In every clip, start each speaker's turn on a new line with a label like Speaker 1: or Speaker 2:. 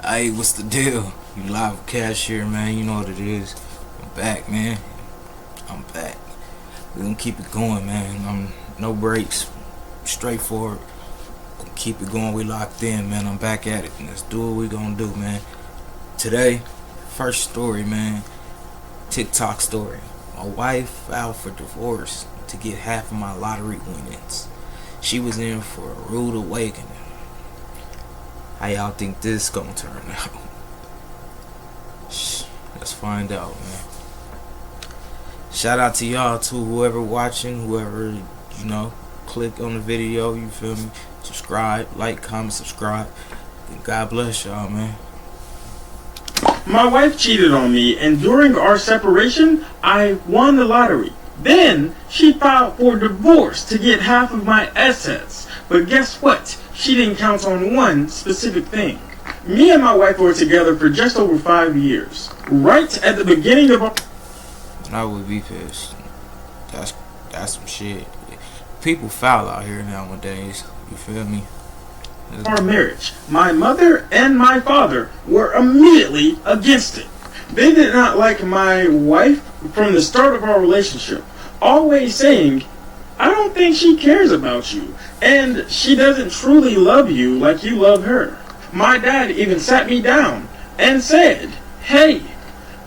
Speaker 1: Hey, what's the deal? You live with Cashier, man. You know what it is. I'm back, man. I'm back. We're gonna keep it going, man. No breaks. Straightforward. Gonna keep it going. We locked in, man. I'm back at it. Let's do what we gonna do, man. Today, first story, man. TikTok story. My wife filed for divorce to get half of my lottery winnings. She was in for a rude awakening. How y'all think this gonna turn out? Let's find out, man. Shout out to y'all too, whoever watching, whoever, click on the video, you feel me? Subscribe, like, comment, subscribe. God bless y'all, man.
Speaker 2: My wife cheated on me, and during our separation, I won the lottery. Then, she filed for divorce to get half of my assets. But guess what? She didn't count on one specific thing. Me and my wife were together for just over 5 years. Right at the beginning of
Speaker 1: I would be pissed. That's some shit. People foul out here nowadays. You feel me?
Speaker 2: our marriage, my mother and my father were immediately against it. They did not like my wife from the start of our relationship, always saying, "I don't think she cares about you, and she doesn't truly love you like you love her." My dad even sat me down and said, "Hey,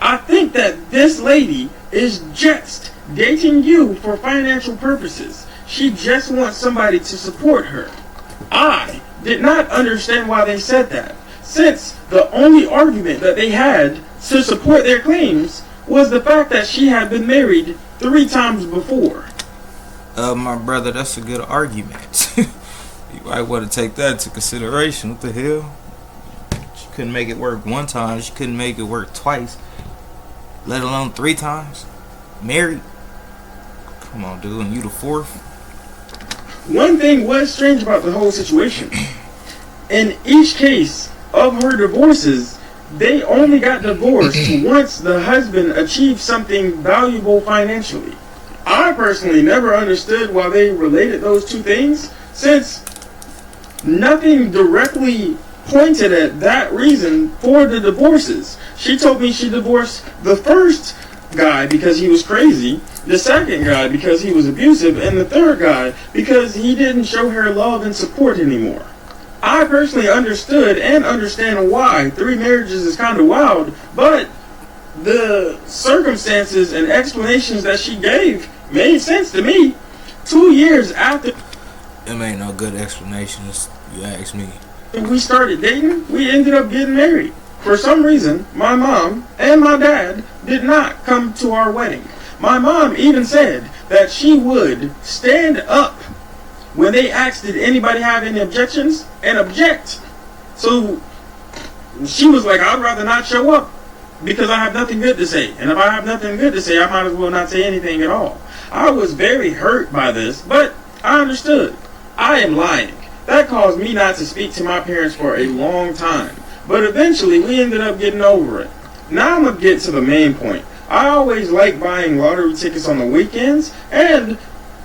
Speaker 2: I think that this lady is just dating you for financial purposes. She just wants somebody to support her." I did not understand why they said that, since the only argument that they had to support their claims was the fact that she had been married 3 times before.
Speaker 1: My brother, that's a good argument. You might want to take that into consideration. What the hell? She couldn't make it work 1 time. She couldn't make it work twice, let alone 3 times. Married? Come on, dude. And you the 4th?
Speaker 2: One thing was strange about the whole situation. In each case of her divorces, they only got divorced once the husband achieved something valuable financially. I personally never understood why they related those 2 things, since nothing directly pointed at that reason for the divorces. She told me she divorced the first guy because he was crazy, the second guy because he was abusive, and the third guy because he didn't show her love and support anymore. I personally understood and understand why 3 marriages is kind of wild, but the circumstances and explanations that she gave made sense to me. 2 years after
Speaker 1: It ain't no good explanations, you ask me.
Speaker 2: we started dating, we ended up getting married. For some reason, my mom and my dad did not come to our wedding. My mom even said that she would stand up when they asked did anybody have any objections, and object. So she was like, I'd rather not show up because I have nothing good to say. And if I have nothing good to say, I might as well not say anything at all. I was very hurt by this, but I understood. I am lying. That caused me not to speak to my parents for a long time. But eventually, we ended up getting over it. Now I'm going to get to the main point. I always like buying lottery tickets on the weekends, and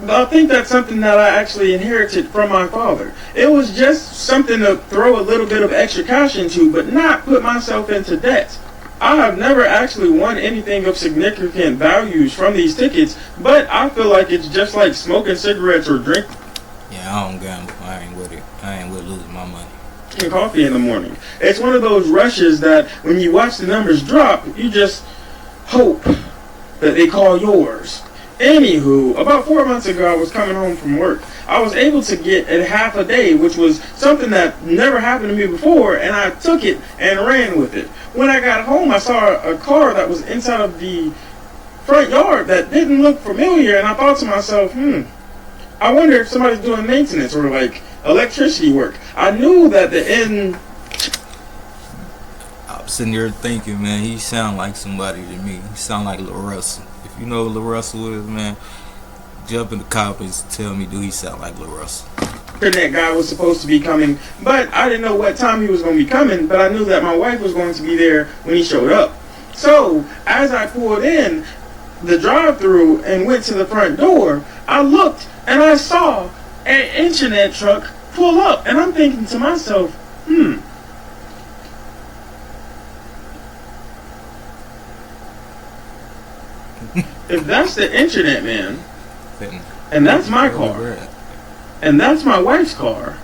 Speaker 2: I think that's something that I actually inherited from my father. It was just something to throw a little bit of extra cash into, but not put myself into debt. I have never actually won anything of significant values from these tickets, but I feel like it's just like smoking cigarettes or drinking
Speaker 1: Yeah, I don't gamble. I ain't with it. I ain't with losing my money.
Speaker 2: coffee in the morning. It's one of those rushes that when you watch the numbers drop, you just hope that they call yours. Anywho, about 4 months ago, I was coming home from work. I was able to get a half a day, which was something that never happened to me before, and I took it and ran with it. When I got home, I saw a car that was inside of the front yard that didn't look familiar, and I thought to myself, I wonder if somebody's doing maintenance or like electricity work. I knew that the end.
Speaker 1: I'm sitting here thinking, man, he sound like somebody to me. He sound like Lil Russell. If you know who Lil Russell is, man, jump in the comments and tell me, do he sound like Lil Russell?
Speaker 2: That guy was supposed to be coming, but I didn't know what time he was going to be coming, but I knew that my wife was going to be there when he showed up. So, as I pulled in the drive-thru and went to the front door, I looked and I saw an internet truck pull up, and I'm thinking to myself, If that's the internet man,
Speaker 1: Then
Speaker 2: and that's my
Speaker 1: where
Speaker 2: car,
Speaker 1: we're at.
Speaker 2: and that's my wife's car,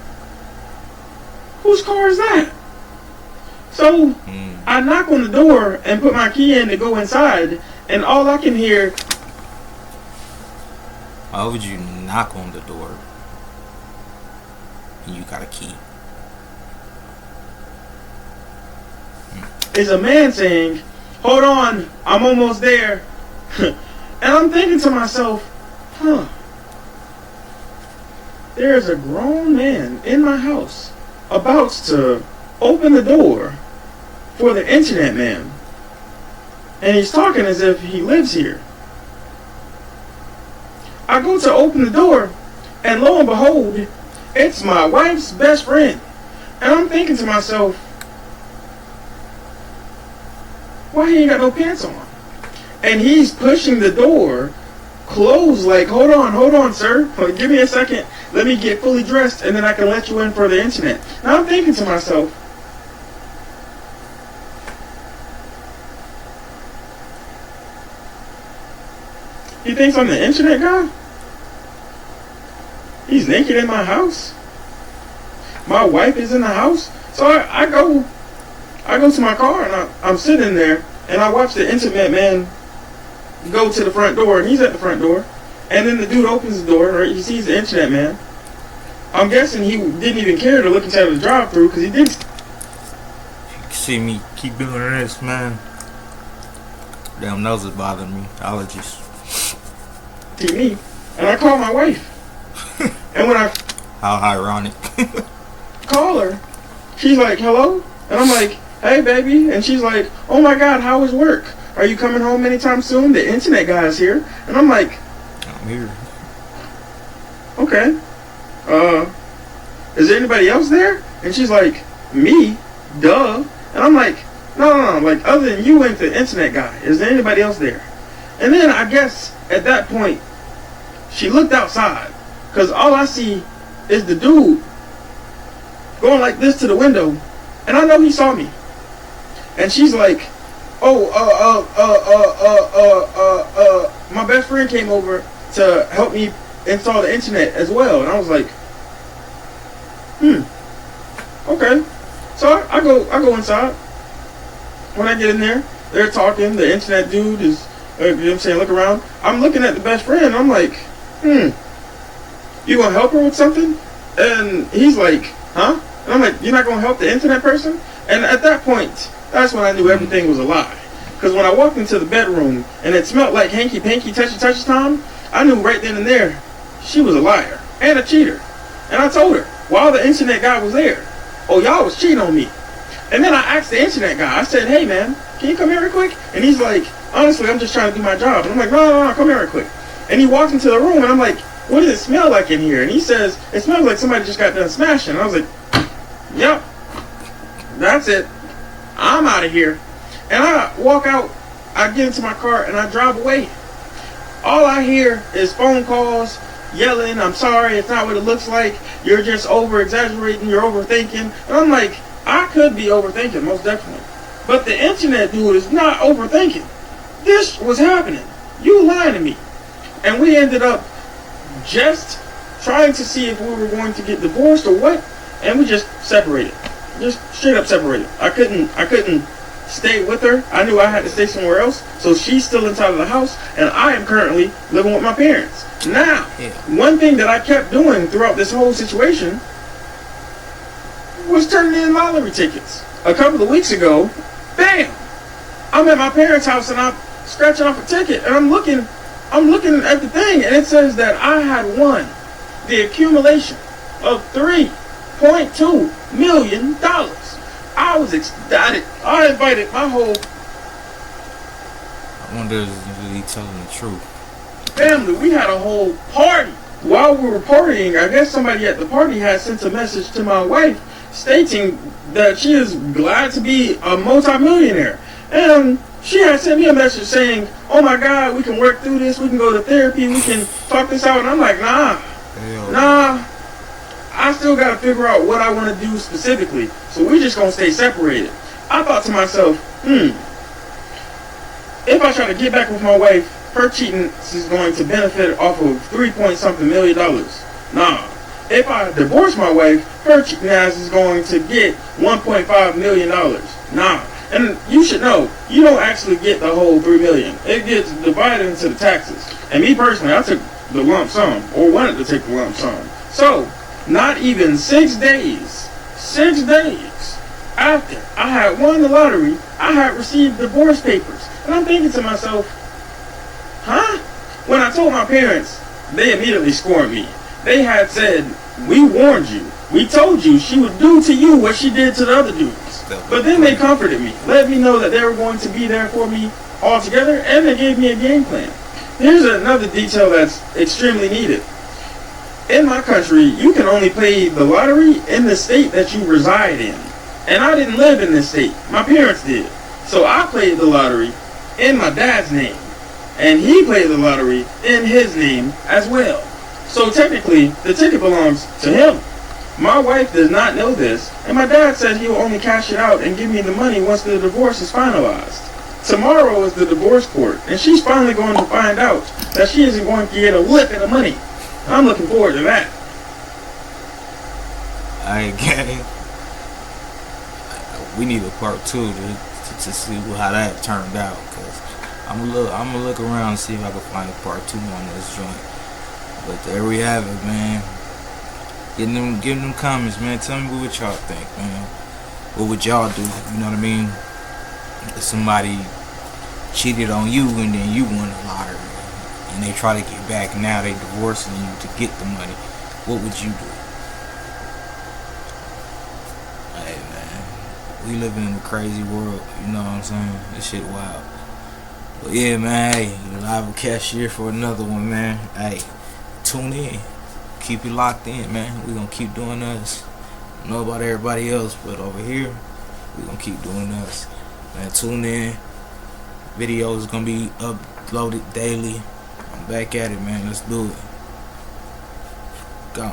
Speaker 2: whose car is that? So I knock on the door and put my key in to go inside, and all I can hear,
Speaker 1: Why would you knock on the door and you got a key?
Speaker 2: is a man saying, "Hold on, I'm almost there." And I'm thinking to myself, there's a grown man in my house about to open the door for the internet man. And he's talking as if he lives here. I go to open the door, and lo and behold, it's my wife's best friend. And I'm thinking to myself, why he ain't got no pants on? And he's pushing the door closed like, hold on, sir. Give me a second. Let me get fully dressed, and then I can let you in for the internet. Now I'm thinking to myself, he thinks I'm the internet guy? He's naked in my house? My wife is in the house? So I go to my car, and I'm sitting there, and I watch the internet man go to the front door, and he's at the front door. And then the dude opens the door, right? He sees the internet man. I'm guessing he didn't even care to look inside the drive-thru because he didn't.
Speaker 1: You can see me keep doing this, man. Damn nose is bothering me. Allergies.
Speaker 2: See me. And I call my wife. And when I
Speaker 1: How ironic.
Speaker 2: call her, she's like, hello? And I'm like, hey, baby. And she's like, oh my God, how is work? Are you coming home anytime soon? The internet guy is here. And I'm like,
Speaker 1: I'm here.
Speaker 2: okay. Is there anybody else there? And she's like, me? Duh. And I'm like, no. Like, other than you and the internet guy, is there anybody else there? And then I guess at that point, she looked outside. Because all I see is the dude going like this to the window. And I know he saw me. And she's like, my best friend came over to help me install the internet as well. And I was like, okay. So I go inside. When I get in there, they're talking. The internet dude is, you know what I'm saying, look around. I'm looking at the best friend. I'm like, you gonna help her with something? And he's like, huh? And I'm like, you're not gonna help the internet person? And at that point, that's when I knew everything was a lie. Because when I walked into the bedroom and it smelled like hanky-panky, touchy time, I knew right then and there she was a liar and a cheater. And I told her, while the internet guy was there, oh, y'all was cheating on me. And then I asked the internet guy, I said, hey, man, can you come here real quick? And he's like, honestly, I'm just trying to do my job. And I'm like, no, come here real quick. And he walks into the room, and I'm like, what does it smell like in here? And he says, it smells like somebody just got done smashing. And I was like, yep, that's it. I'm out of here. And I walk out, I get into my car, and I drive away. All I hear is phone calls, yelling, I'm sorry, it's not what it looks like, you're just over-exaggerating, you're overthinking. And I'm like, I could be overthinking, most definitely. But the internet dude is not overthinking. This was happening. You lying to me. And we ended up just trying to see if we were going to get divorced or what, and we just separated. Just straight up separated. I couldn't stay with her. I knew I had to stay somewhere else. So she's still inside of the house, and I am currently living with my parents. Now, one thing that I kept doing throughout this whole situation was turning in lottery tickets. A couple of weeks ago, bam! I'm at my parents' house and I'm scratching off a ticket, and I'm looking at the thing, and it says that I had won the accumulation of $3.2 million. I was ecstatic. I invited my whole
Speaker 1: I wonder if he's telling the truth.
Speaker 2: family. We had a whole party. While we were partying, I guess somebody at the party had sent a message to my wife stating that she is glad to be a multimillionaire. And she had sent me a message saying, oh my God, we can work through this, we can go to therapy, we can talk this out. And I'm like, nah, I still got to figure out what I want to do specifically. So we're just going to stay separated. I thought to myself, if I try to get back with my wife her cheating is going to benefit off of $3 point something million. Nah. If I divorce my wife, her cheating ass is going to get $1.5 million. Nah. And you should know, you don't actually get the whole $3 million. It gets divided into the taxes. And me personally, I took the lump sum, or wanted to take the lump sum. So, not even 6 days after I had won the lottery, I had received divorce papers. And I'm thinking to myself, huh? When I told my parents, they immediately scorned me. They had said, we warned you. We told you she would do to you what she did to the other dudes. But then they comforted me, let me know that they were going to be there for me altogether, and they gave me a game plan. Here's another detail that's extremely needed. In my country, you can only play the lottery in the state that you reside in. And I didn't live in this state. My parents did. So I played the lottery in my dad's name. And he played the lottery in his name as well. So technically, the ticket belongs to him. My wife does not know this, and my dad said he will only cash it out and give me the money once the divorce is finalized. Tomorrow is the divorce court, and she's finally going to find out that she isn't going to get a lick of the money. I'm looking forward to that.
Speaker 1: Alright, gang. We need a part 2 to see how that turned out, cause I'm gonna look around and see if I can find a part 2 on this joint. But there we have it, man. Give them comments, man. Tell me what y'all think, man. What would y'all do? You know what I mean? If somebody cheated on you and then you won the lottery and they try to get back, and now they divorcing you to get the money, what would you do? Hey, man, we living in a crazy world. You know what I'm saying? This shit wild. But yeah, man. Hey, you live with Cashier for another one, man. Hey, tune in. Keep it locked in, man. We gonna keep doing us. I don't know about everybody else, but over here, we gonna keep doing us. Man, tune in. Videos gonna be uploaded daily. I'm back at it, man. Let's do it. Go.